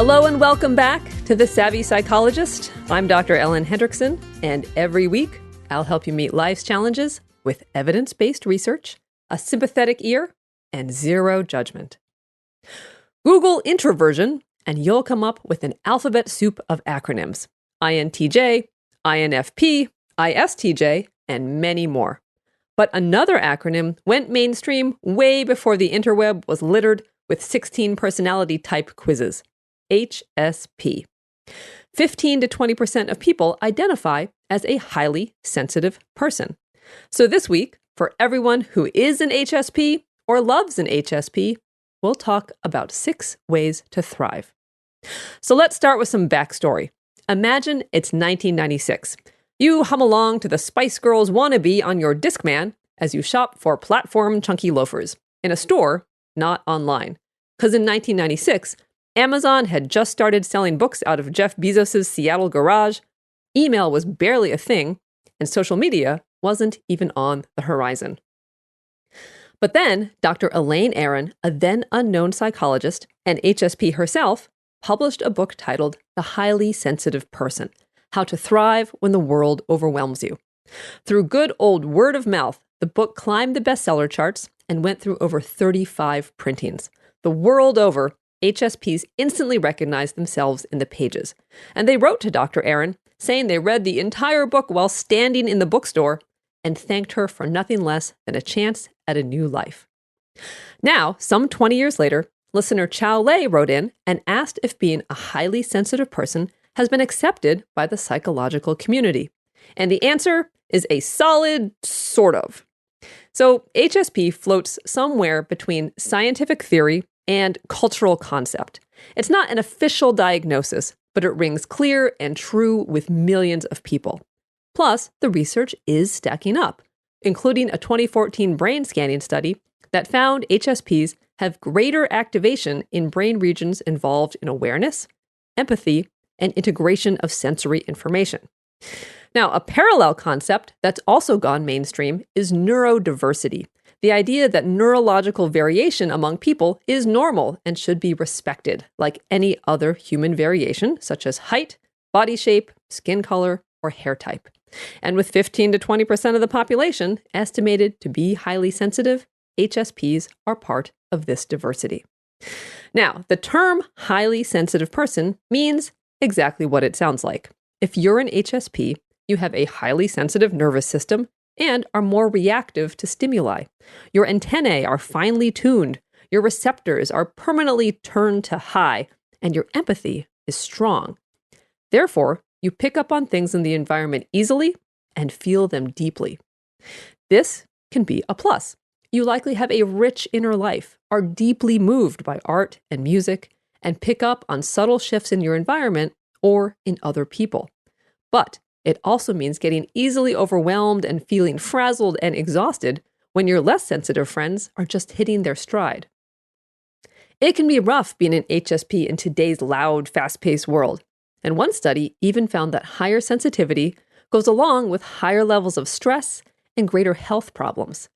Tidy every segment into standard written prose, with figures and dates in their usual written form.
Hello and welcome back to The Savvy Psychologist. I'm Dr. Ellen Hendrickson, and every week I'll help you meet life's challenges with evidence-based research, a sympathetic ear, and zero judgment. Google introversion, and you'll come up with an alphabet soup of acronyms: INTJ, INFP, ISTJ, and many more. But another acronym went mainstream way before the interweb was littered with 16 personality type quizzes: HSP. 15 to 20% of people identify as a highly sensitive person. So this week, for everyone who is an HSP or loves an HSP, we'll talk about 6 ways to thrive. So let's start with some backstory. Imagine it's 1996. You hum along to the Spice Girls Wannabe on your Discman as you shop for platform chunky loafers in a store, not online. Because in 1996, Amazon had just started selling books out of Jeff Bezos' Seattle garage, email was barely a thing, and social media wasn't even on the horizon. But then, Dr. Elaine Aron, a then unknown psychologist and HSP herself, published a book titled The Highly Sensitive Person: How to Thrive When the World Overwhelms You. Through good old word of mouth, the book climbed the bestseller charts and went through over 35 printings. The world over, HSPs instantly recognized themselves in the pages. And they wrote to Dr. Aron, saying they read the entire book while standing in the bookstore and thanked her for nothing less than a chance at a new life. Now, some 20 years later, listener Chow Lei wrote in and asked if being a highly sensitive person has been accepted by the psychological community. And the answer is a solid sort of. So HSP floats somewhere between scientific theory and cultural concept. It's not an official diagnosis, but it rings clear and true with millions of people. Plus, the research is stacking up, including a 2014 brain scanning study that found HSPs have greater activation in brain regions involved in awareness, empathy, and integration of sensory information. Now, a parallel concept that's also gone mainstream is neurodiversity. The idea that neurological variation among people is normal and should be respected, like any other human variation, such as height, body shape, skin color, or hair type. And with 15 to 20% of the population estimated to be highly sensitive, HSPs are part of this diversity. Now, the term highly sensitive person means exactly what it sounds like. If you're an HSP, you have a highly sensitive nervous system and are more reactive to stimuli. Your antennae are finely tuned, your receptors are permanently turned to high, and your empathy is strong. Therefore, you pick up on things in the environment easily and feel them deeply. This can be a plus. You likely have a rich inner life, are deeply moved by art and music, and pick up on subtle shifts in your environment or in other people. But it also means getting easily overwhelmed and feeling frazzled and exhausted when your less sensitive friends are just hitting their stride. It can be rough being an HSP in today's loud, fast-paced world. And one study even found that higher sensitivity goes along with higher levels of stress and greater health problems.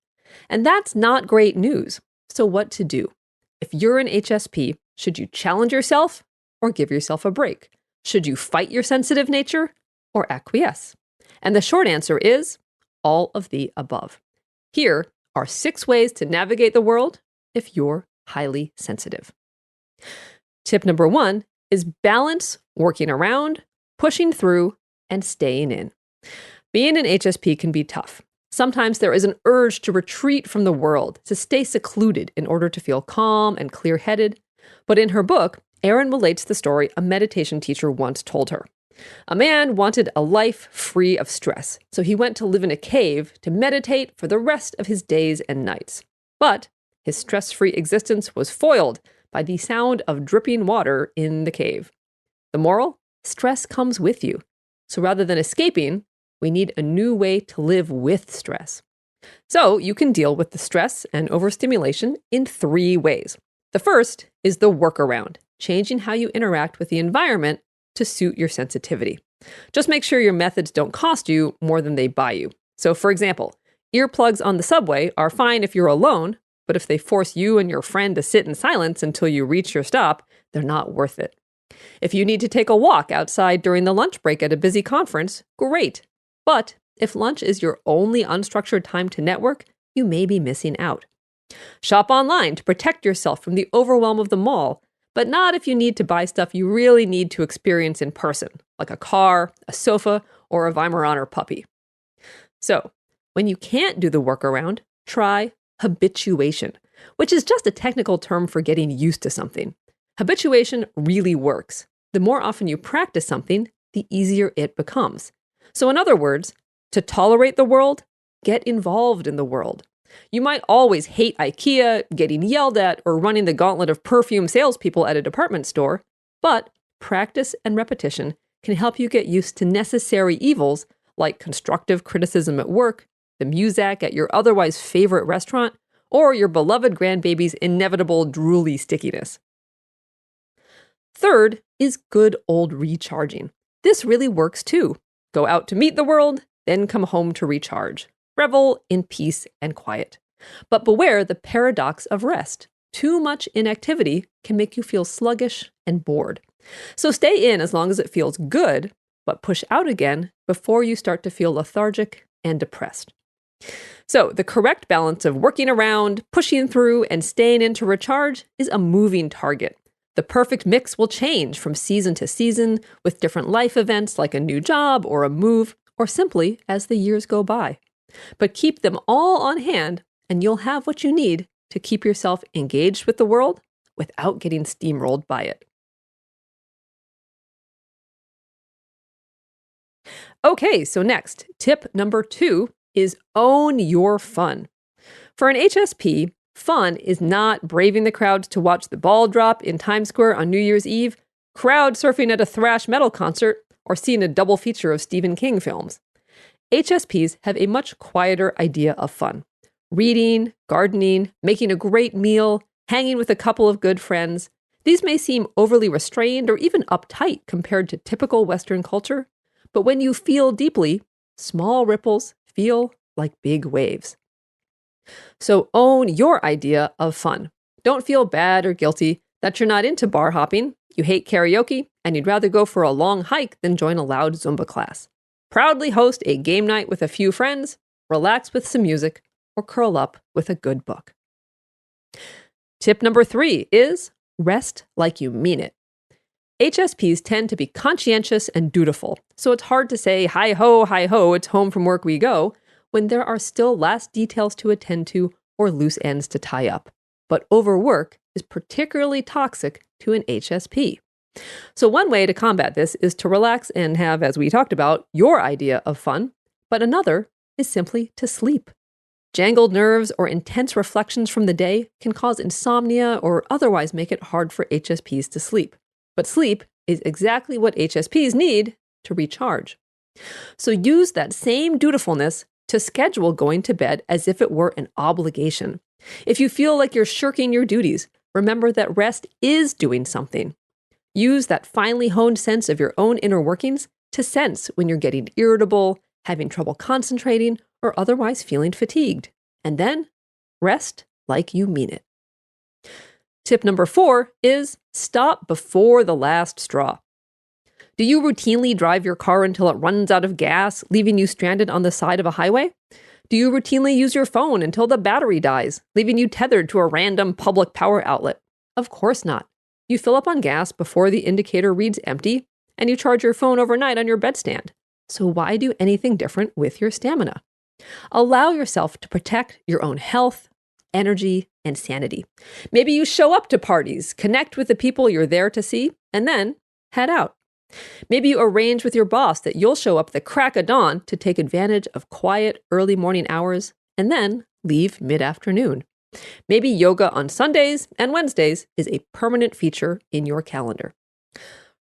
And that's not great news. So what to do? If you're an HSP, should you challenge yourself or give yourself a break? Should you fight your sensitive nature or acquiesce? And the short answer is all of the above. Here are 6 ways to navigate the world if you're highly sensitive. Tip number 1 is balance working around, pushing through, and staying in. Being an HSP can be tough. Sometimes there is an urge to retreat from the world, to stay secluded in order to feel calm and clear-headed. But in her book, Aron relates the story a meditation teacher once told her. A man wanted a life free of stress, so he went to live in a cave to meditate for the rest of his days and nights. But his stress-free existence was foiled by the sound of dripping water in the cave. The moral? Stress comes with you. So rather than escaping, we need a new way to live with stress. So you can deal with the stress and overstimulation in 3 ways. The first is the workaround, changing how you interact with the environment to suit your sensitivity. Just make sure your methods don't cost you more than they buy you. So for example, earplugs on the subway are fine if you're alone, but if they force you and your friend to sit in silence until you reach your stop, they're not worth it. If you need to take a walk outside during the lunch break at a busy conference, great. But if lunch is your only unstructured time to network, you may be missing out. Shop online to protect yourself from the overwhelm of the mall, but not if you need to buy stuff you really need to experience in person, like a car, a sofa, or a Weimaraner puppy. So, when you can't do the workaround, try habituation, which is just a technical term for getting used to something. Habituation really works. The more often you practice something, the easier it becomes. So in other words, to tolerate the world, get involved in the world. You might always hate IKEA, getting yelled at, or running the gauntlet of perfume salespeople at a department store, but practice and repetition can help you get used to necessary evils like constructive criticism at work, the Muzak at your otherwise favorite restaurant, or your beloved grandbaby's inevitable drooly stickiness. Third is good old recharging. This really works too. Go out to meet the world, then come home to recharge. Revel in peace and quiet. But beware the paradox of rest. Too much inactivity can make you feel sluggish and bored. So stay in as long as it feels good, but push out again before you start to feel lethargic and depressed. So the correct balance of working around, pushing through, and staying in to recharge is a moving target. The perfect mix will change from season to season with different life events like a new job or a move, or simply as the years go by. But keep them all on hand, and you'll have what you need to keep yourself engaged with the world without getting steamrolled by it. Okay, so next, tip number 2 is own your fun. For an HSP, fun is not braving the crowds to watch the ball drop in Times Square on New Year's Eve, crowd surfing at a thrash metal concert, or seeing a double feature of Stephen King films. HSPs have a much quieter idea of fun. Reading, gardening, making a great meal, hanging with a couple of good friends. These may seem overly restrained or even uptight compared to typical Western culture, but when you feel deeply, small ripples feel like big waves. So own your idea of fun. Don't feel bad or guilty that you're not into bar hopping, you hate karaoke, and you'd rather go for a long hike than join a loud Zumba class. Proudly host a game night with a few friends, relax with some music, or curl up with a good book. Tip number 3 is rest like you mean it. HSPs tend to be conscientious and dutiful, so it's hard to say, hi ho, it's home from work we go, when there are still last details to attend to or loose ends to tie up. But overwork is particularly toxic to an HSP. So one way to combat this is to relax and have, as we talked about, your idea of fun, but another is simply to sleep. Jangled nerves or intense reflections from the day can cause insomnia or otherwise make it hard for HSPs to sleep. But sleep is exactly what HSPs need to recharge. So use that same dutifulness to schedule going to bed as if it were an obligation. If you feel like you're shirking your duties, remember that rest is doing something. Use that finely honed sense of your own inner workings to sense when you're getting irritable, having trouble concentrating, or otherwise feeling fatigued. And then rest like you mean it. Tip number 4 is stop before the last straw. Do you routinely drive your car until it runs out of gas, leaving you stranded on the side of a highway? Do you routinely use your phone until the battery dies, leaving you tethered to a random public power outlet? Of course not. You fill up on gas before the indicator reads empty, and you charge your phone overnight on your bedstand. So why do anything different with your stamina? Allow yourself to protect your own health, energy, and sanity. Maybe you show up to parties, connect with the people you're there to see, and then head out. Maybe you arrange with your boss that you'll show up the crack of dawn to take advantage of quiet early morning hours, and then leave mid-afternoon. Maybe yoga on Sundays and Wednesdays is a permanent feature in your calendar.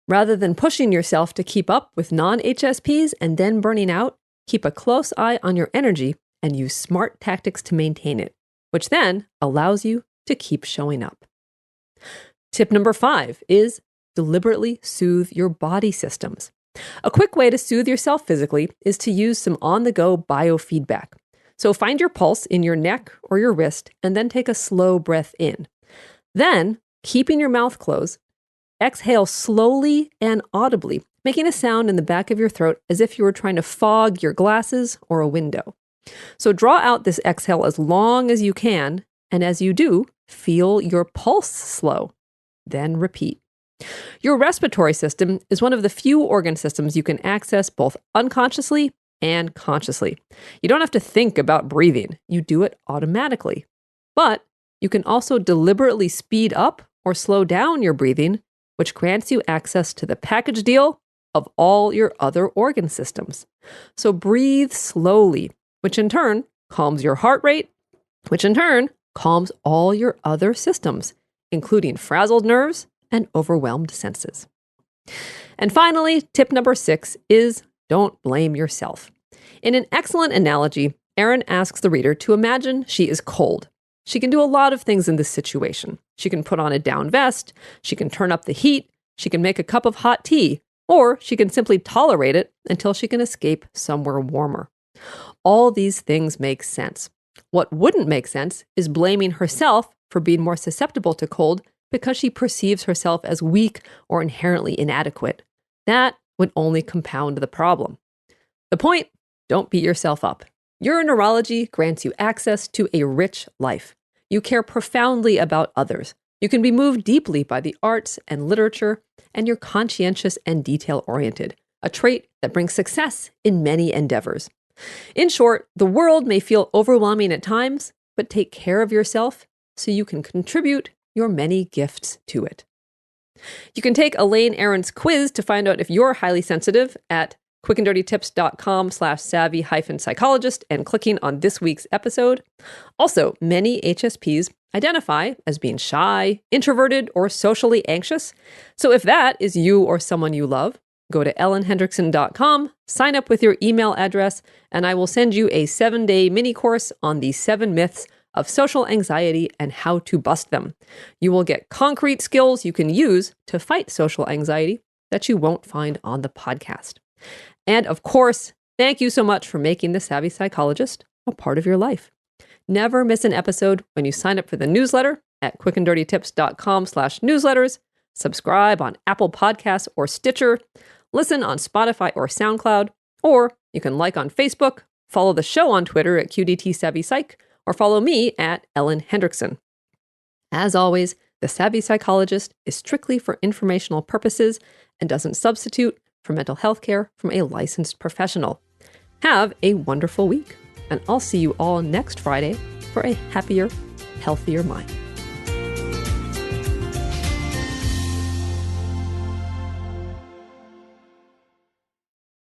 Rather than pushing yourself to keep up with non-HSPs and then burning out, keep a close eye on your energy and use smart tactics to maintain it, which then allows you to keep showing up. Tip number 5 is deliberately soothe your body systems. A quick way to soothe yourself physically is to use some on-the-go biofeedback. So find your pulse in your neck or your wrist and then take a slow breath in. Then, keeping your mouth closed, exhale slowly and audibly, making a sound in the back of your throat as if you were trying to fog your glasses or a window. So draw out this exhale as long as you can, and as you do, feel your pulse slow. Then repeat. Your respiratory system is one of the few organ systems you can access both unconsciously and consciously. You don't have to think about breathing. You do it automatically. But you can also deliberately speed up or slow down your breathing, which grants you access to the package deal of all your other organ systems. So breathe slowly, which in turn calms your heart rate, which in turn calms all your other systems, including frazzled nerves and overwhelmed senses. And finally, tip number 6 is don't blame yourself. In an excellent analogy, Erin asks the reader to imagine she is cold. She can do a lot of things in this situation. She can put on a down vest, she can turn up the heat, she can make a cup of hot tea, or she can simply tolerate it until she can escape somewhere warmer. All these things make sense. What wouldn't make sense is blaming herself for being more susceptible to cold because she perceives herself as weak or inherently inadequate. That would only compound the problem. The point, don't beat yourself up. Your neurology grants you access to a rich life. You care profoundly about others. You can be moved deeply by the arts and literature, and you're conscientious and detail-oriented, a trait that brings success in many endeavors. In short, the world may feel overwhelming at times, but take care of yourself so you can contribute your many gifts to it. You can take Elaine Aron's quiz to find out if you're highly sensitive at quickanddirtytips.com/savvy-psychologist and clicking on this week's episode. Also, many HSPs identify as being shy, introverted, or socially anxious. So if that is you or someone you love, go to ellenhendrickson.com, sign up with your email address, and I will send you a 7-day mini course on the 7 myths of social anxiety and how to bust them. You will get concrete skills you can use to fight social anxiety that you won't find on the podcast. And of course, thank you so much for making The Savvy Psychologist a part of your life. Never miss an episode when you sign up for the newsletter at quickanddirtytips.com/newsletters, subscribe on Apple Podcasts or Stitcher, listen on Spotify or SoundCloud, or you can like on Facebook, follow the show on Twitter at QDT Savvy Psych, or follow me at Ellen Hendrickson. As always, The Savvy Psychologist is strictly for informational purposes and doesn't substitute for mental health care from a licensed professional. Have a wonderful week, and I'll see you all next Friday for a happier, healthier mind.